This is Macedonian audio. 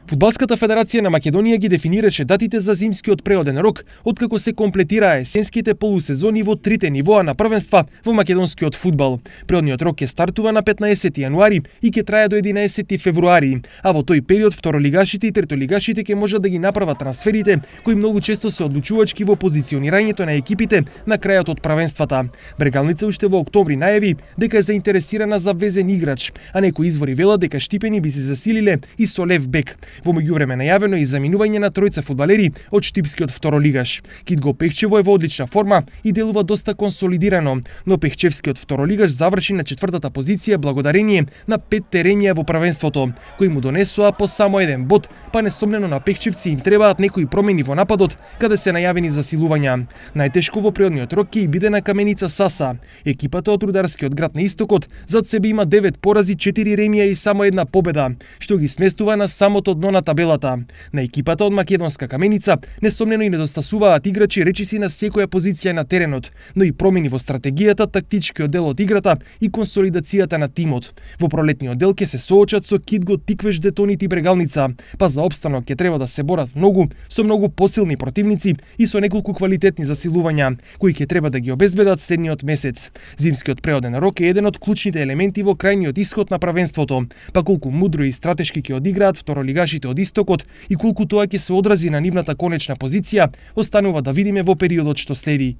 Фудбалската федерација на Македонија ги дефинираше датите за зимскиот преоден рок, откако се комплетираа есенските полусезони во трите нивоа на првенства во македонскиот фудбал. Преодниот рок ќе стартува на 15 јануари и ќе трае до 11 февруари, а во тој период второлигашите и третолигашите ќе можат да ги направат трансферите, кои многу често се одлучувачки во позиционирањето на екипите на крајот од првенствата. Брегалница уште во октомври најави дека е заинтересирана за везен играч, а некои извори велат дека Штипени би се засилиле и со лев бек. Во меѓувреме најавено и заминување на тројца фудбалери од штипскиот второлигаш. Китго Пехчево е во одлична форма и делува доста консолидирано, но Пехчевскиот второлигаш заврши на 4-та позиција благодарение на 5 теремија во првенството, кои му донесоа по само еден бод, па несомнено на Пехчевци им требаат некои промени во нападот, каде се најавени засилувања. Најтешко во преодниот рок ќе и биде на Каменица Саса. Екипата од рударскиот град на истокот зад себе има 9 порази, 4 ремија и само една победа, што ги сместува на самото дно на табелата. На екипата од македонска Каменица несомнено и недостасуваат играчи речиси на секоја позиција на теренот, но и промени во стратегијата, тактичкиот дел од играта и консолидацијата на тимот. Во пролетниот дел ќе се соочат со Китго, Тиквеш, Детонит и Брегалница, па за опстанок ќе треба да се борат многу со многу посилни противници и со неколку квалитетни засилувања, кои ќе треба да ги обезбедат следниот месец. Зимскиот преоден рок е еден од клучните елементи во крајниот исход на првенството, па колку мудро и стратешки ќе одиграат второлигашите од истокот и колку тоа ќе се одрази на нивната конечна позиција, останува да видиме во периодот што следи.